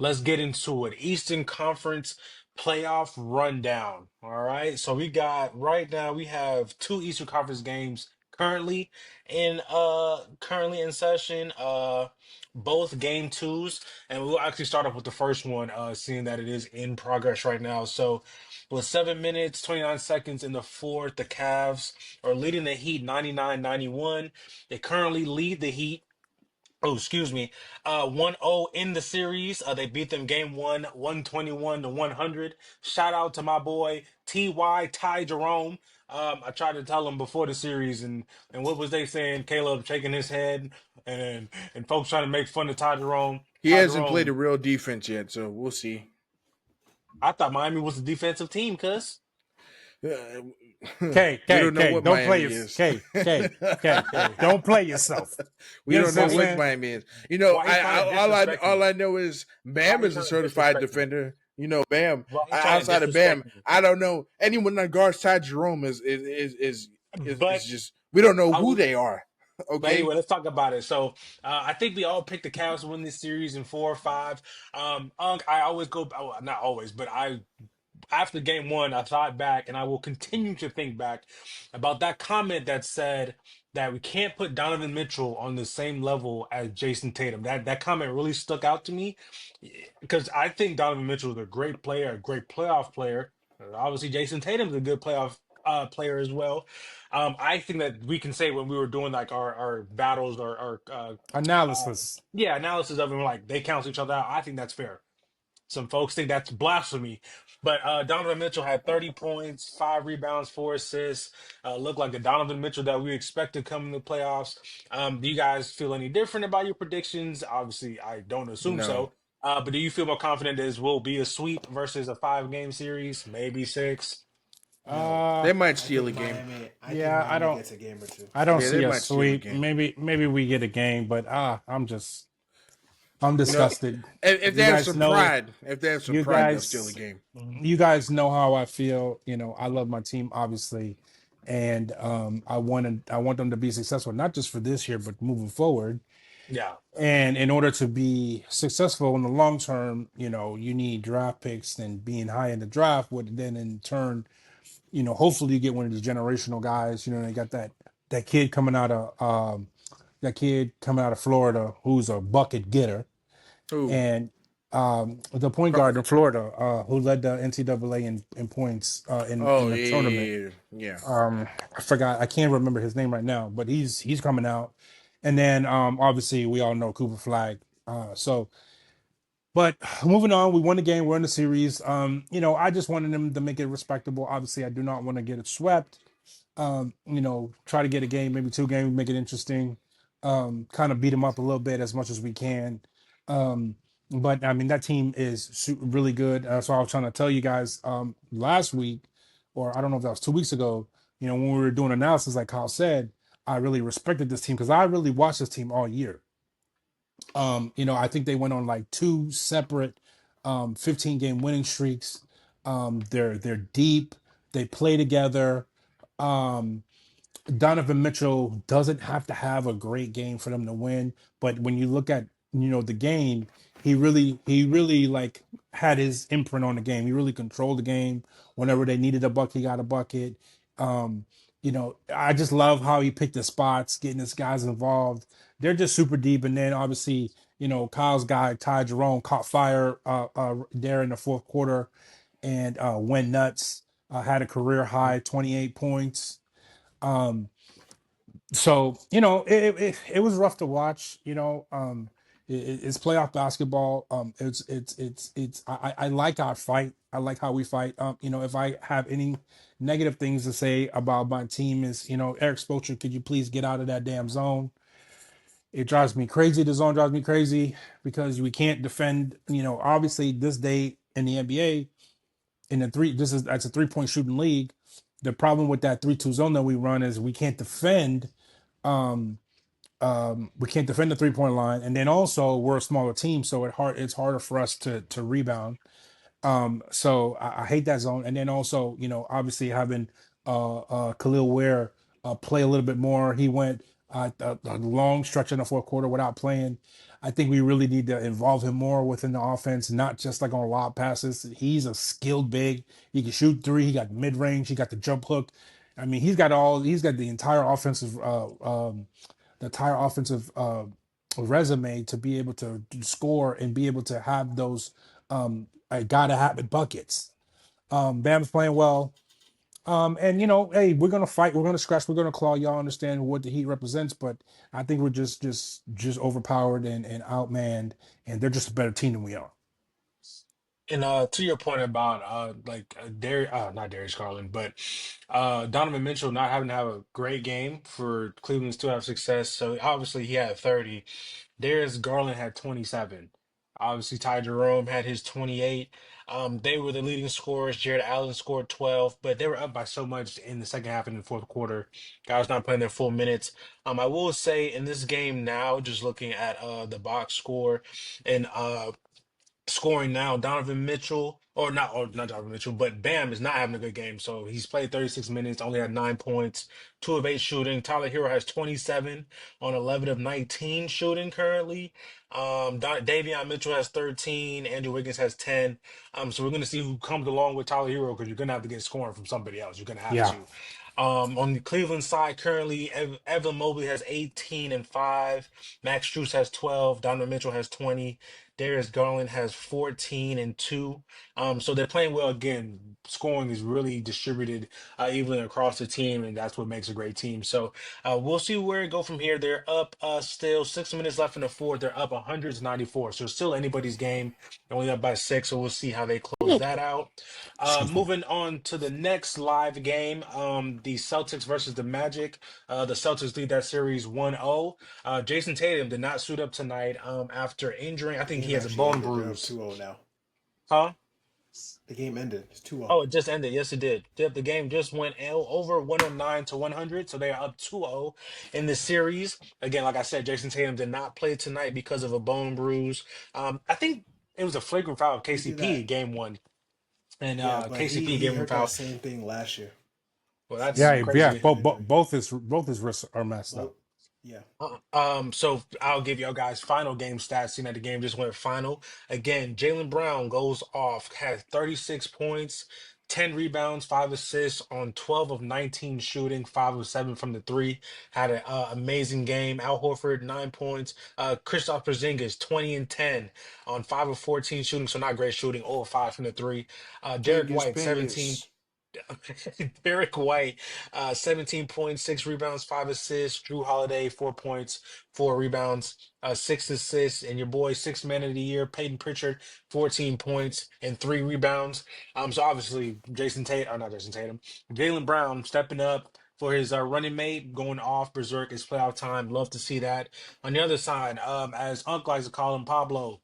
let's get into it. Eastern Conference playoff rundown. All right. So we got right now we have two Eastern Conference games currently in session. Both game twos. And we'll actually start off with the first one, seeing that it is in progress right now. So with 7 minutes, 29 seconds in the fourth, the Cavs are leading the Heat 99-91. They currently lead the Heat. Oh, excuse me. 1-0 in the series. They beat them game one, 121-100. Shout out to my boy Ty Jerome. I tried to tell him before the series, and what was they saying? Caleb shaking his head, and folks trying to make fun of Ty Jerome. He Ty hasn't played a Jerome. real defense yet, so we'll see. I thought Miami was the defensive team, cuz. Uh, K, we K, don't know K, what don't play Miami your is. K. Don't play yourself. We You don't understand know what I'm what saying? Miami is. You know, Why you trying to disrespect all me? I know is Why Bam you is a trying to certified disrespect me? defender. You know, Bam. Why you trying to Outside of Bam, disrespect me? I don't know anyone that guards Ty Jerome is But just we don't know I who will. they are. But Okay, anyway, let's talk about it. So I think we all picked the Cavs to win this series in 4 or 5. I always go, oh, not always, but I after game one, I thought back, and I will continue to think back about that comment that said that we can't put Donovan Mitchell on the same level as Jason Tatum. That comment really stuck out to me because I think Donovan Mitchell is a great player, a great playoff player. Obviously, Jason Tatum's a good playoff player as well. I think that we can say when we were doing like our battles or Analysis. yeah, analysis of them, like they cancel each other out. I think that's fair. Some folks think that's blasphemy. But Donovan Mitchell had 30 points, 5 rebounds, 4 assists. Looked like the Donovan Mitchell that we expect to come in the playoffs. Do you guys feel any different about your predictions? Obviously, I don't assume no, so. But do you feel more confident this will be a sweep versus a 5 game series, maybe six? No, they might I steal a think game. Miami. I think Yeah, Miami gets a game or two. I don't Yeah, they see a might steal a sweep. game. Maybe we get a game, but I'm You know, disgusted. if they You have guys some know pride, if they have some you pride, they'll steal a guys game. you guys know how I feel. I love my team obviously, and I want them to be successful not just for this year but moving forward. Yeah. And in order to be successful in the long term, you need draft picks, and being high in the draft would then in turn, hopefully you get one of these generational guys. They got that kid coming out of Florida who's a bucket getter, Who? and the point guard in Florida who led the NCAA in points in Oh the tournament. yeah. I forgot. I can't remember his name right now, but he's coming out. And then obviously we all know Cooper Flag. But moving on, we won the game. We're in the series. I just wanted them to make it respectable. Obviously, I do not want to get it swept. Try to get a game, maybe two games, make it interesting. Kind of beat them up a little bit as much as we can. Um, but I mean, that team is really good. So I was trying to tell you guys last week, or I don't know if that was 2 weeks ago. When we were doing analysis, like Kyle said, I really respected this team because I really watched this team all year. I think they went on like two separate 15-game winning streaks. They're deep. They play together. Um, Donovan Mitchell doesn't have to have a great game for them to win, but when you look at the game, he really like had his imprint on the game. He really controlled the game. Whenever they needed a bucket, he got a bucket. I just love how he picked the spots, getting his guys involved. They're just super deep, and then obviously Kyle's guy Ty Jerome caught fire there in the fourth quarter and went nuts. Had a career high 28 points. Um, so it was rough to watch. It's playoff basketball. I like our fight. I like how we fight. If I have any negative things to say about my team is, Eric Spoelstra, could you please get out of that damn zone? It drives me crazy. The zone drives me crazy because we can't defend. Obviously this day in the NBA, that's a 3-point shooting league. The problem with that 3-2 zone that we run is we can't defend. Um, we can't defend the 3-point line, and then also we're a smaller team, so it's harder for us to rebound. So I hate that zone. And then also, obviously having Khalil Ware play a little bit more. He went A long stretch in the fourth quarter without playing. I think we really need to involve him more within the offense, not just like on lob passes. He's a skilled big. He can shoot three. He got mid range. He got the jump hook. I mean, he's got all. He's got the entire offensive, the entire offensive resume to be able to score and be able to have those. I gotta have it buckets. Bam's playing well. And hey, we're gonna fight, we're gonna scratch, we're gonna claw. Y'all understand what the Heat represents, but I think we're just overpowered and outmanned, and they're just a better team than we are. And to your point about not Darius Garland, but Donovan Mitchell not having to have a great game for Cleveland to have success. So obviously he had 30. Darius Garland had 27. Obviously Ty Jerome had his 28. They were the leading scorers. Jared Allen scored 12, but they were up by so much in the second half and the fourth quarter. Guys not playing their full minutes. I will say in this game now, just looking at the box score and scoring now. Donovan Mitchell, or not Donovan Mitchell, but Bam is not having a good game. So he's played 36 minutes, only had 9 points, 2 of 8 shooting. Tyler Hero has 27 on 11 of 19 shooting currently. Davion Mitchell has 13. Andrew Wiggins has 10. So we're going to see who comes along with Tyler Hero because you're going to have to get scoring from somebody else. You're going to have Yeah, to. On the Cleveland side, currently, Evan Mobley has 18 and 5. Max Strus has 12. Donovan Mitchell has 20. Darius Garland has 14 and 2. So they're playing well again. Scoring is really distributed evenly across the team, and that's what makes a great team. So we'll see where it go from here. They're up still 6 minutes left in the fourth. They're up 194. So it's still anybody's game. They're only up by 6. So we'll see how they close that out. excuse me. Moving on to the next live game, the Celtics versus the Magic. The Celtics lead that series 1-0. Jason Tatum did not suit up tonight after injuring. I The think he game has a actually bone ended. They're up bruise. 2-0 now. Huh? The game ended. It's 2-0. Oh, it just ended. Yes, it did. Yep, the game just went over 109 to 100, so they are up 2-0 in the series. Again, like I said, Jason Tatum did not play tonight because of a bone bruise. I think it was a flagrant foul of He did KCP that. in game one, and Yeah, but KCP he gave him a hurt that foul. same thing last year. Well, that's Yeah, Same yeah. crazy. same injury. Both his wrists are messed Well, up. yeah. So I'll give y'all guys final game stats. Seeing that the game just went final. Again, Jaylen Brown goes off, had 36 points, 10 rebounds, 5 assists on 12 of 19 shooting, 5 of 7 from the three. Had an amazing game. Al Horford, 9 points. Kristaps Porzingis, 20 and 10 on 5 of 14 shooting, so not great shooting, 0 of 5 from the three. Derek Bangers, White, 17. bangers. Derek White, 17 points, 6 rebounds, 5 assists. Drew Holiday, 4 points, 4 rebounds, 6 assists. And your boy, 6 man of the year, Peyton Pritchard, 14 points and 3 rebounds. So obviously, not Jason Tatum, Jaylen Brown stepping up for his running mate, going off berserk. It's playoff time. Love to see that. On the other side, as Unc likes to call him, Pablo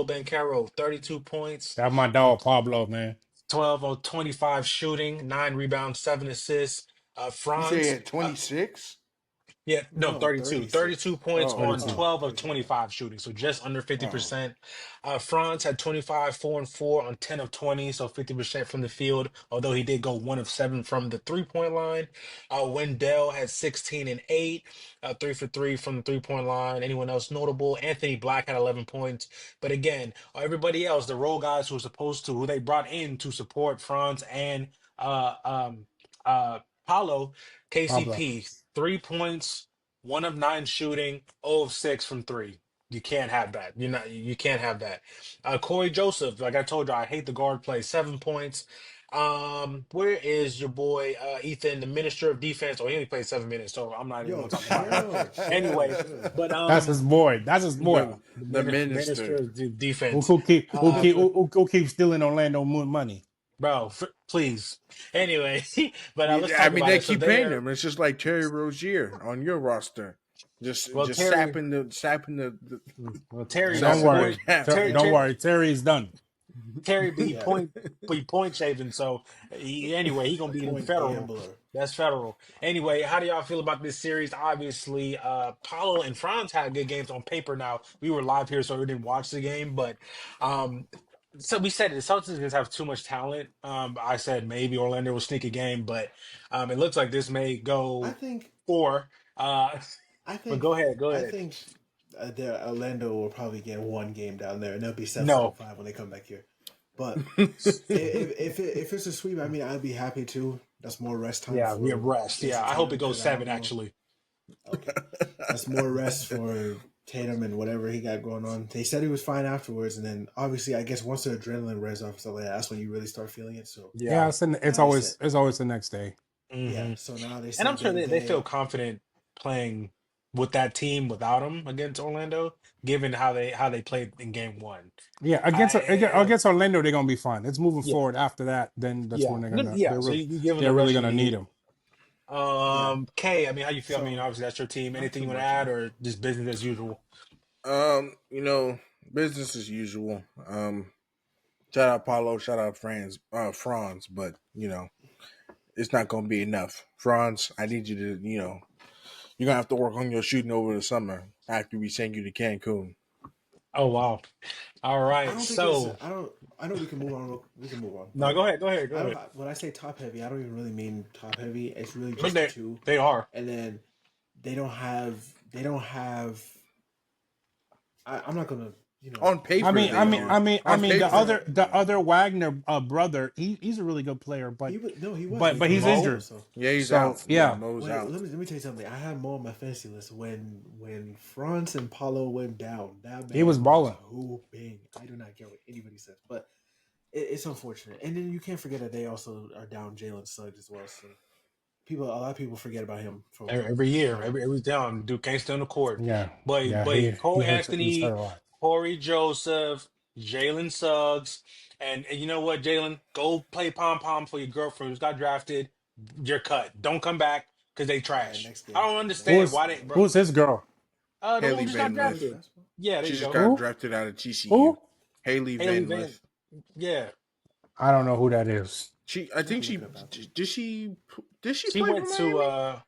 Banchero, 32 points. That's my dog Pablo, man. 12 of 25 shooting, 9 rebounds, 7 assists. You say he Franz, had 26? yeah, no, No, 32. 36. 32 points Oh, on 32. oh, 12 of Thirty-two. 25 shooting, so just under oh. 50%. Franz had 25, 4 and 4 on 10 of 20, so 50% from the field, although he did go 1 of 7 from the 3 point line. Wendell had 16 and 8, 3 for 3 from the 3 point line. Anyone else notable? Anthony Black had 11 points. But again, everybody else, the role guys who they brought in to support Franz and uh, um, Paulo, Pablo. KCP, 3 points, 1 of 9 shooting, 0 of 6 from three. You can't have that. You can't have that. Corey Joseph, like I told you, I hate the guard play. 7 points. Where is your boy Ethan, the minister of defense? Oh, he only played 7 minutes, so I'm not even Yo, gonna talk about him. Anyway, chill. but That's his boy. That's his boy. bro, the The minister minister. of Who, defense. who keep who Uh, keep who keep stealing Orlando money? bro, please. Anyway, but let's I talk mean, about they it. So keep paying they're him. It's just like Terry Rozier on your roster, well, just Terry. sapping the Well, Terry, Don't sapping worry. the cap. Terry, Don't Terry, worry. Terry's done. Terry Yeah. be point shaving. So anyway, he gonna A be in point federal. gambler. That's federal. Anyway, how do y'all feel about this series? Obviously, Paulo and Franz had good games on paper. Now we were live here, so we didn't watch the game, but um, so we said the Celtics just have too much talent. I said maybe Orlando will sneak a game, but it looks like this may I go think four. I But think go ahead, go I ahead. think Orlando will probably get one game down there, and they'll be 7-5 No. when they come back here. But if it's a sweep, I mean, I'd be happy too. That's more rest time Yeah, we have for rest. Yeah, Jason I hope it Tatum goes because I don't 7 know. actually. Okay, that's more rest for Tatum and whatever he got going on. They said he was fine afterwards, and then obviously, I guess once the adrenaline wears off, stuff like that, that's when you really start feeling it. So Yeah. It's now they said, always the next day. yeah. Hmm. So now they And I'm said sure they feel confident playing with that team without him against Orlando, given how they played in game one. Yeah, I against Orlando, they're gonna be fine. It's moving yeah, forward after that. Then that's when yeah. Yeah. So you give them they're the really rest you gonna need need. them. yeah. Kay, I mean, how you feel? I mean, So obviously that's your team. not Anything too you want to much. add, or just business as usual? You know, business as usual. Shout out Paulo, shout out Franz, but it's not gonna be enough. Franz, I need you to, you're gonna have to work on your shooting over the summer after we send you to Cancun. Oh wow. All I right. don't think it's. So I don't. I know we can move on. We can move on. no, But go ahead. Go ahead. Go I don't. ahead. When I say top heavy, I don't even really mean top heavy. It's really But just the two. they are. And then they don't have. They don't have. I'm not gonna. On paper, they do. On paper, The other Wagner brother, he's a really good player, but He was no. He was. but he's Mo? injured. So yeah, he's So out. yeah, Mo's wait, out. let me tell you something. I had Mo on my fantasy list when Franz and Paulo went down. That man he was balling. hooping. I do not care what anybody says, but it's unfortunate. And then you can't forget that they also are down Jalen Suggs as well. So a lot of people forget about him. Every year, So every down, dude can't stay on the court. Yeah, But yeah, Cole he's hurt Anthony, a lot. Corey Joseph, Jalen Suggs, and you know what, Jalen, go play pom pom for your girlfriend who's got drafted. You're cut. Don't come back because they all right, trash. next I game. don't understand why they, bro. Who's his girl? The one who Haley just got Van Lith. College drafted. basketball? Yeah, there She you just go. got Who? drafted out of TCU. Who? Haley Haley Van Van. Lith. Yeah, I don't know who that is. I think Look she it up after. did she she play went for to Miami?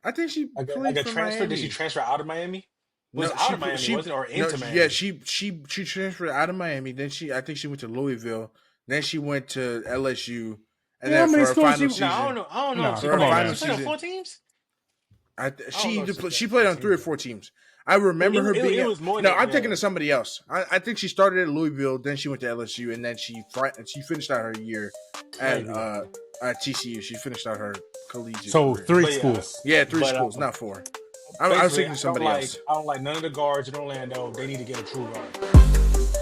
I think she like played a for transfer. Did she Miami. transfer out of Miami? Was No, it out of Miami, wasn't it, or no, into yeah, Miami? she transferred out of Miami. Then I think she went to Louisville. Then she went to LSU, and Yeah, how then for many her schools final she- No, I season, don't know. I don't know No, if she for her come on, played. final man. She played on season, 4 teams. I don't know if she played played on on 3 or teams. 4 teams. I remember her being. It was more No, than I'm thinking yeah. of somebody else. I think she started at Louisville, then she went to LSU, and then she finished out her year at Maybe, TCU. She finished out her collegiate So career. 3 but yeah, schools. Yeah, 3 but schools, not 4. I was basically, thinking of somebody else. I don't like none of the guards in Orlando. They need to get a true guard.